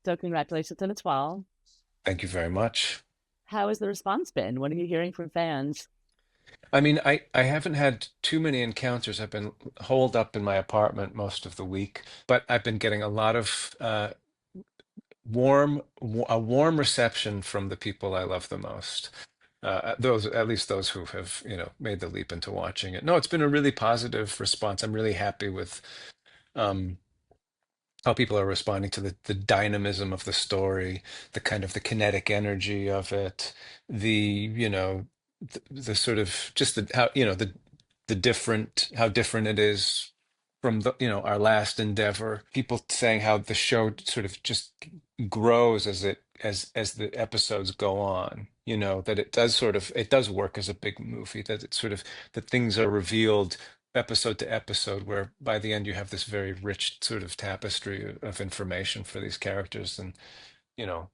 So congratulations on Etoile. Thank you very much. How has the response been? What are you hearing from fans? I mean, I haven't had too many encounters. I've been holed up in my apartment most of the week, but I've been getting a lot of a warm reception from the people I love the most. Those, at least those who have, made the leap into watching it. No, it's been a really positive response. I'm really happy with um, how people are responding to the dynamism of the story, the kind of the kinetic energy of it, the sort of just the how the different how different it is from our last endeavor. People saying how the show sort of just grows as the episodes go on. That it does work as a big movie, that it sort of that things are revealed episode to episode, where by the end you have this very rich sort of tapestry of information for these characters, and you know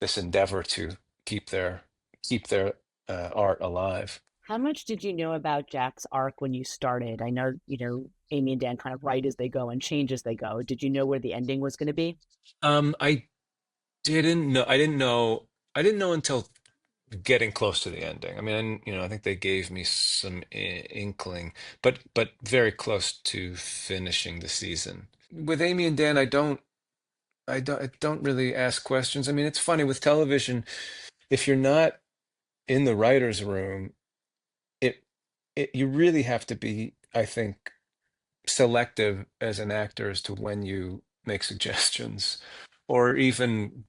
this endeavor to keep their keep their art alive. How much did you know about Jack's arc when you started? I know, Amy and Dan kind of write as they go and change as they go. Did you know where the ending was going to be? I didn't know. I didn't know until getting close to the ending. I mean, I think they gave me some inkling, but very close to finishing the season. With Amy and Dan, I don't really ask questions. I mean, it's funny with television, if you're not in the writer's room, it you really have to be, I think, selective as an actor as to when you make suggestions or even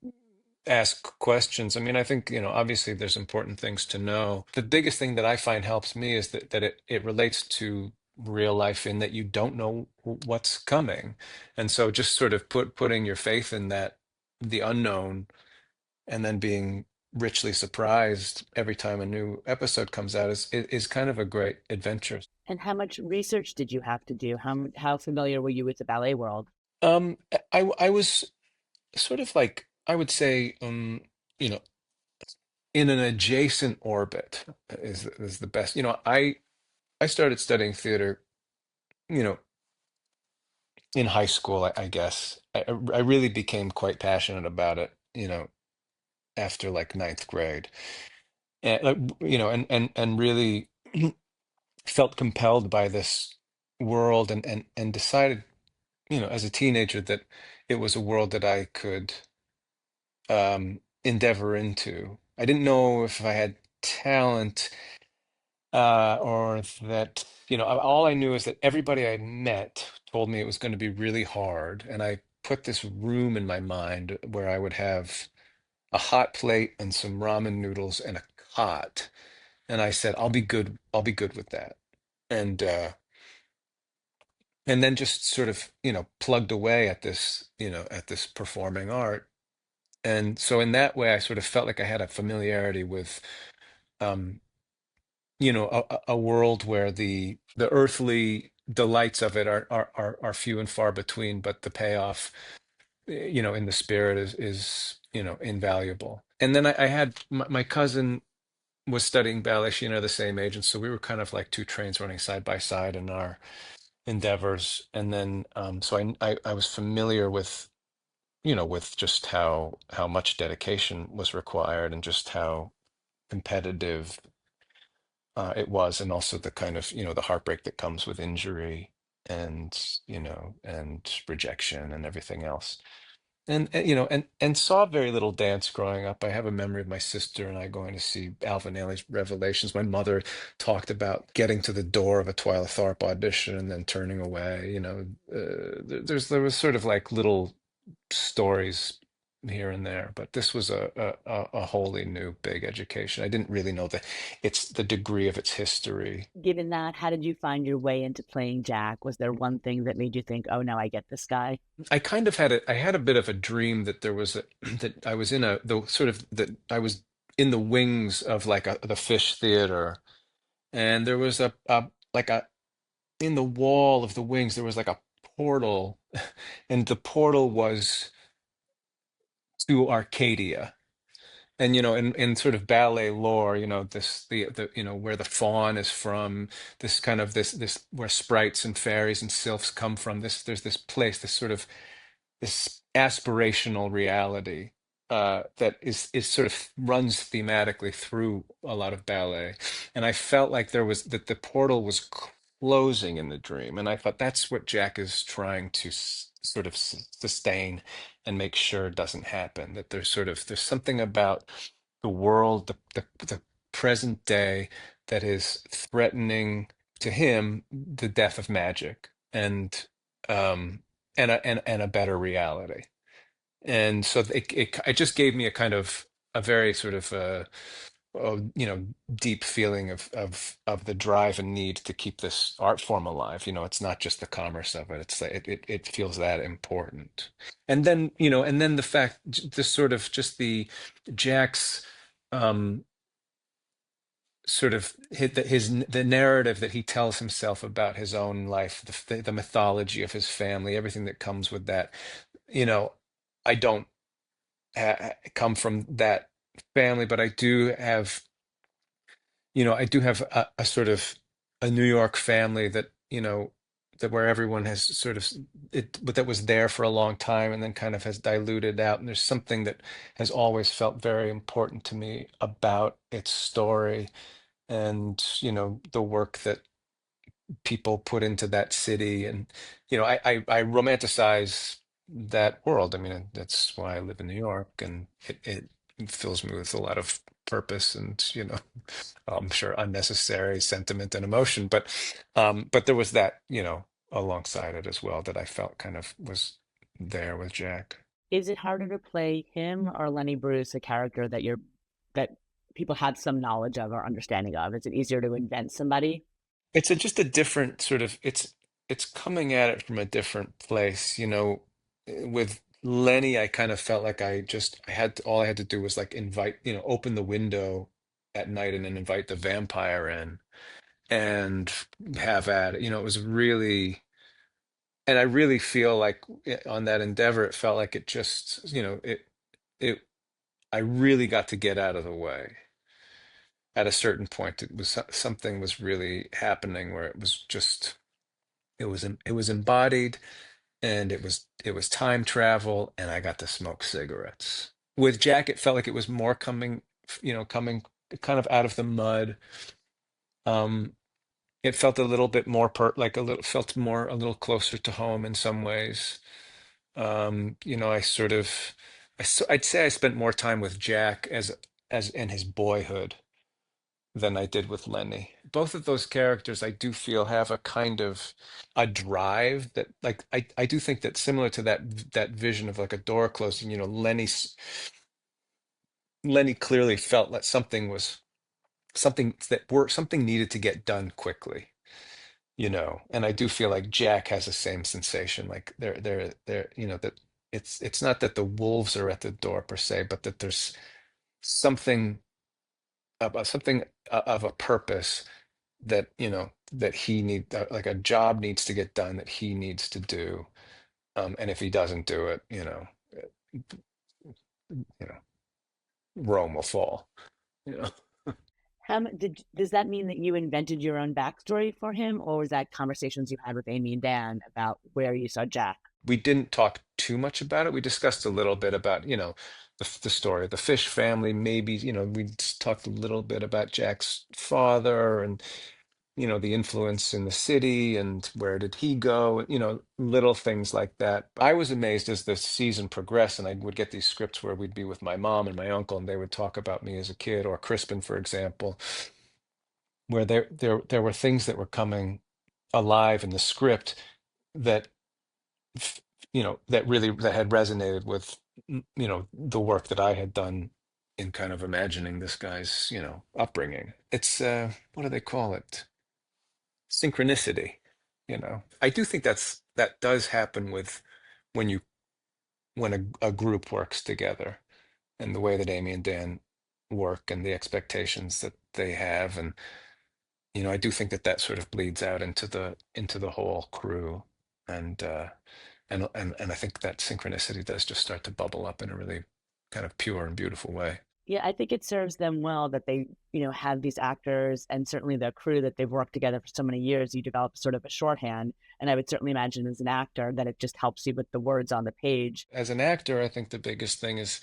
ask questions. I mean, I think, obviously there's important things to know. The biggest thing that I find helps me is that it relates to real life, in that you don't know what's coming. And so just sort of putting your faith in that, the unknown, and then being richly surprised every time a new episode comes out is kind of a great adventure. And how much research did you have to do? How familiar were you with the ballet world? I was sort of like, I would say, you know, in an adjacent orbit is the best. I started studying theater, you know, in high school, I guess. I really became quite passionate about it, after like ninth grade, and and really felt compelled by this world, and decided, as a teenager, that it was a world that I could endeavor into. I didn't know if I had talent, or that, all I knew is that everybody I met told me it was going to be really hard. And I put this room in my mind where I would have a hot plate and some ramen noodles and a cot. And I said, I'll be good with that. And then just sort of, plugged away at this performing art. And so in that way, I sort of felt like I had a familiarity with, um, a world where the earthly delights of it are few and far between, but the payoff, in the spirit is invaluable. And then I had my cousin was studying ballet, she and I are the same age, and so we were kind of like two trains running side by side in our endeavors. And then so I was familiar with, with just how much dedication was required, and just how competitive it was, and also the kind of, the heartbreak that comes with injury, and and rejection and everything else. And saw very little dance growing up. I have a memory of my sister and I going to see Alvin Ailey's Revelations. My mother talked about getting to the door of a Twyla Tharp audition and then turning away. There was sort of like little stories here and there, but this was a wholly new big education. I didn't really know the degree of its history. Given that, how did you find your way into playing Jack? Was there one thing that made you think, "Oh, now I get this guy"? I kind of I had a bit of a dream that there was that I was in the sort of that I was in the wings of like the Fish Theater, and there was like a in the wall of the wings there was like a portal, and the portal was to Arcadia. And in sort of ballet lore, the where the faun is from, this kind of this where sprites and fairies and sylphs come from. There's this place, this sort of this aspirational reality that is sort of runs thematically through a lot of ballet. And I felt like there was that the portal was closing in the dream, and I thought that's what Jack is trying to sort of sustain and make sure doesn't happen. That there's something about the world, the present day, that is threatening to him the death of magic um and a better reality. And so it just gave me a kind of a very sort of deep feeling of the drive and need to keep this art form alive. It's not just the commerce of it. It's like it feels that important. And then, and then the fact, this sort of just the Jack's um sort of the narrative that he tells himself about his own life, the mythology of his family, everything that comes with that. you know I don't come from that family, but I do have a sort of a New York family that where everyone has sort of but that was there for a long time and then kind of has diluted out. And there's something that has always felt very important to me about its story, and the work that people put into that city. And I romanticize that world. I mean, that's why I live in New York, and it fills me with a lot of purpose and I'm sure unnecessary sentiment and emotion. But there was that alongside it as well that I felt kind of was there with Jack. Is it harder to play him or Lenny Bruce, a character that people had some knowledge of or understanding of? Is it easier to invent somebody? Just a different sort of it's coming at it from a different place. With Lenny, I kind of felt like all I had to do was like open the window at night and then invite the vampire in and have at it. It was really, and I really feel like on that endeavor, it felt like it just, it I really got to get out of the way. At a certain point, something was really happening where it was embodied, and it was time travel, and I got to smoke cigarettes. With Jack, it felt like it was more coming kind of out of the mud. Um, it felt a little bit more like a little closer to home in some ways. I sort of, I'd say I spent more time with Jack as in his boyhood than I did with Lenny. Both of those characters, I do feel, have a kind of a drive that, like, I do think that similar to that vision of like a door closing. Lenny clearly felt that something needed to get done quickly. And I do feel like Jack has the same sensation. Like that it's not that the wolves are at the door per se, but that there's something of a purpose that he need like a job needs to get done that he needs to do. And if he doesn't do it, you know Rome will fall. you know Does that mean that you invented your own backstory for him, or was that conversations you had with Amy and Dan about where you saw Jack? we didn't talk too much about it. We discussed a little bit about the story of the Fish family. Maybe we just talked a little bit about Jack's father, and the influence in the city, and where did he go, little things like that. I was amazed as the season progressed, and I would get these scripts where we'd be with my mom and my uncle, and they would talk about me as a kid, or Crispin, for example, where there were things that were coming alive in the script that that had resonated with the work that I had done in kind of imagining this guy's upbringing. It's what do they call it? Synchronicity. I do think that does happen with when you when a group works together, and the way that Amy and Dan work, and the expectations that they have. And I do think that sort of bleeds out into the whole crew. And I think that synchronicity does just start to bubble up in a really kind of pure and beautiful way. Yeah, I think it serves them well that they, have these actors and certainly the crew that they've worked together for so many years. You develop sort of a shorthand. And I would certainly imagine as an actor that it just helps you with the words on the page. As an actor, I think the biggest thing is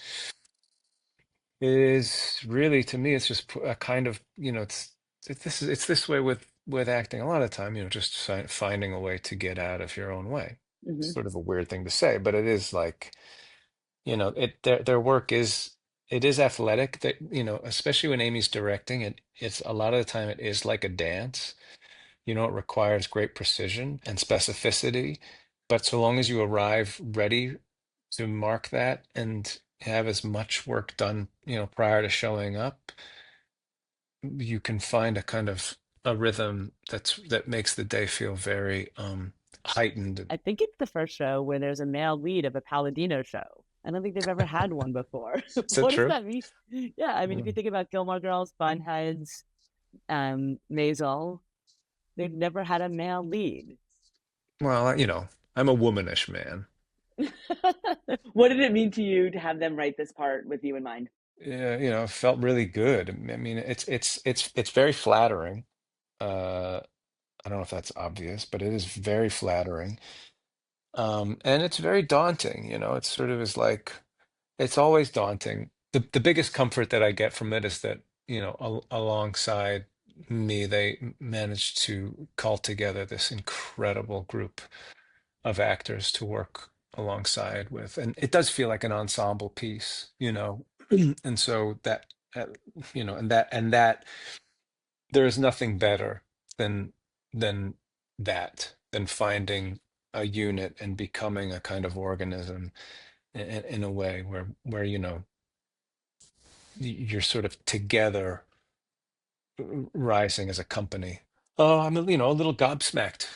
really, to me, it's just a kind of, it's this way with acting a lot of time, just finding a way to get out of your own way. It's Hmm. sort of a weird thing to say, but it is like, their work is, it is athletic, that, especially when Amy's directing it, it's a lot of the time it is like a dance. It requires great precision and specificity, but so long as you arrive ready to mark that and have as much work done, prior to showing up, you can find a kind of a rhythm that makes the day feel very heightened. I think it's the first show where there's a male lead of a Palladino show. I don't think they've ever had one before. Is that What does true? that mean? Yeah, I mean, if you Mm. think about Gilmore Girls, Bunheads, Maisel, they've never had a male lead. Well, I'm a womanish man. What did it mean to you to have them write this part with you in mind? Yeah, it felt really good. I mean, it's very flattering. I don't know if that's obvious, but it is very flattering. And it's very daunting, It sort of is like, it's always daunting. The biggest comfort that I get from it is that, alongside me, they managed to call together this incredible group of actors to work alongside with. And it does feel like an ensemble piece, And so that, uh, and that there is nothing better than than than finding a unit and becoming a kind of organism in a way where you're sort of together, rising as a company. Oh, I'm a little gobsmacked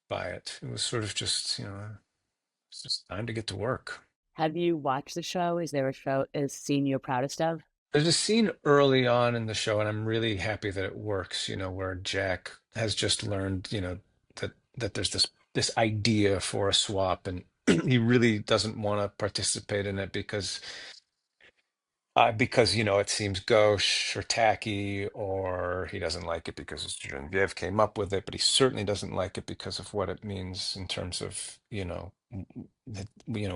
by it. It was sort of just, it's just time to get to work. Have you watched the show? Is there a show, is scene you're proudest of? There's a scene early on in the show, and I'm really happy that it works, where Jack has just learned, that there's this idea for a swap, and he really doesn't want to participate in it because it seems gauche or tacky, or he doesn't like it because Genevieve came up with it, but he certainly doesn't like it because of what it means in terms of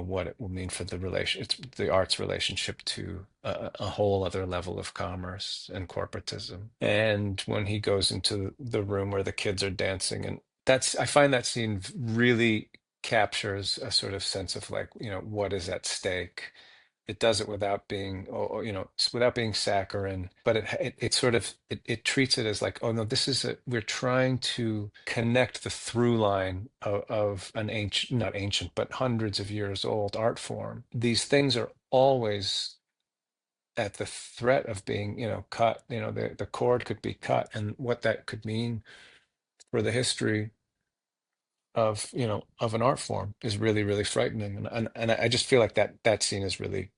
what it will mean for it's the arts relationship to a whole other level of commerce and corporatism. And when he goes into the room where the kids are dancing, and I find that scene really captures a sort of sense of like, what is at stake. It does it without being, without being saccharine, but it sort of it treats it as like, oh no, we're trying to connect the through line of an ancient, not ancient, but hundreds of years old art form. These things are always at the threat of being, cut. The cord could be cut, and what that could mean for the history of an art form is really, really frightening. And I just feel like that scene is really,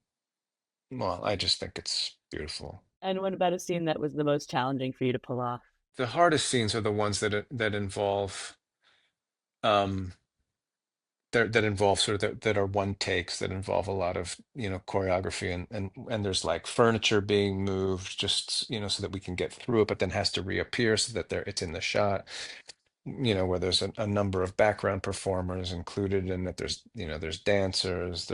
well, I just think it's beautiful. And what about a scene that was the most challenging for you to pull off? The hardest scenes are the ones that involve um that involve sort of that are one takes, that involve a lot of choreography, and there's like furniture being moved just so that we can get through it, but then has to reappear so that it's in the shot, where there's a number of background performers included, and that there's dancers,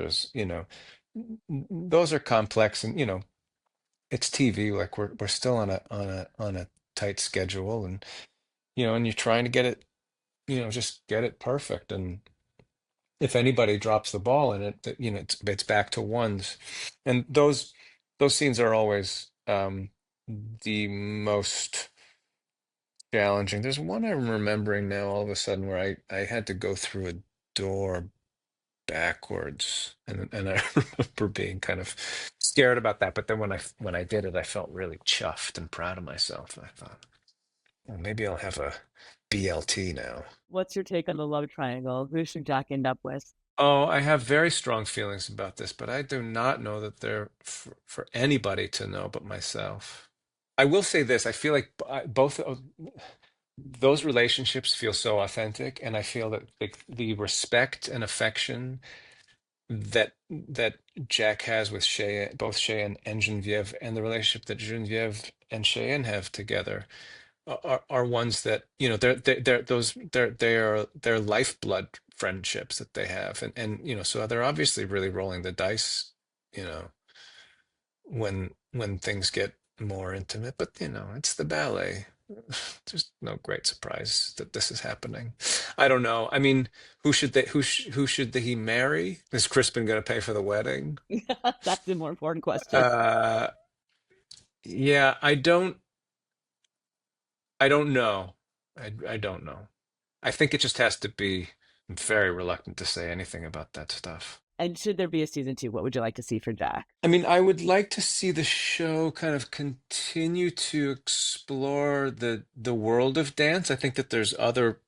those are complex, and it's TV, like we're still on a tight schedule, and you're trying to get it, just get it perfect. And if anybody drops the ball in it, that it's back to ones. And those scenes are always the most challenging. There's one I'm remembering now all of a sudden where I had to go through a door backwards, and I remember being kind of scared about that. But then when I did it, I felt really chuffed and proud of myself. I thought, well, maybe I'll have a BLT now. What's your take on the love triangle? Who should Jack end up with? Oh, I have very strong feelings about this, but I do not know that they're for anybody to know but myself. I will say this: I feel like both of those relationships feel so authentic, and I feel that the respect and affection that Jack has with Cheyenne, both Cheyenne and Genevieve, and the relationship that Genevieve and Cheyenne have together are ones that, you know, they're lifeblood friendships that they have, and you know, so they're obviously really rolling the dice, you know, when things get more intimate. But you know, it's the ballet. There's no great surprise that this is happening. I don't know. I mean, who should he marry? Is Crispin going to pay for the wedding? That's the more important question. Uh, yeah, I don't know. I don't know. I think it just has to be. I'm very reluctant to say anything about that stuff. And should there be a season 2, what would you like to see for Jack? I mean, I would like to see the show kind of continue to explore the world of dance. I think that there's other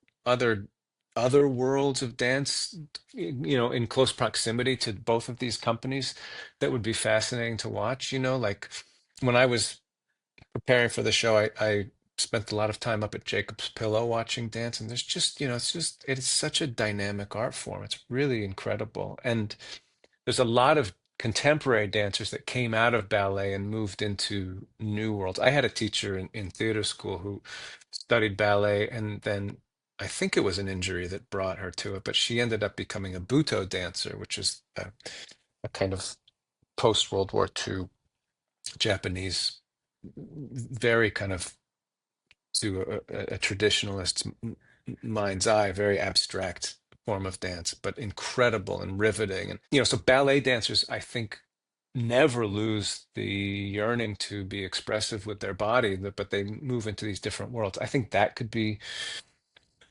other worlds of dance, you know, in close proximity to both of these companies that would be fascinating to watch. You know, like when I was preparing for the show, I spent a lot of time up at Jacob's Pillow watching dance, and there's just, you know, it's such a dynamic art form. It's really incredible. And there's a lot of contemporary dancers that came out of ballet and moved into new worlds. I had a teacher in theater school who studied ballet, and then I think it was an injury that brought her to it, but she ended up becoming a Butoh dancer, which is a kind of post World War II Japanese, very kind of to a traditionalist mind's eye, very abstract form of dance, but incredible and riveting. And you know, so ballet dancers, I think, never lose the yearning to be expressive with their body, but they move into these different worlds. I think that could be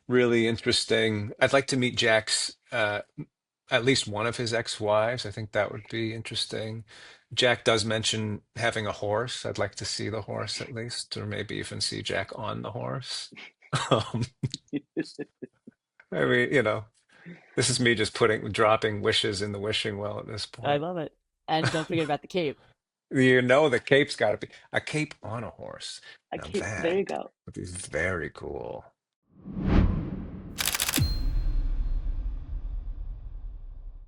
really interesting. I'd like to meet Jack's at least one of his ex-wives. I think that would be interesting. Jack does mention having a horse. I'd like to see the horse at least, or maybe even see Jack on the horse. Um, I mean, you know, this is me just dropping wishes in the wishing well at this I point. love it. And don't forget about the cape. You know, the cape's got to be a cape on a horse. A Now cape. There you that go. would be very cool.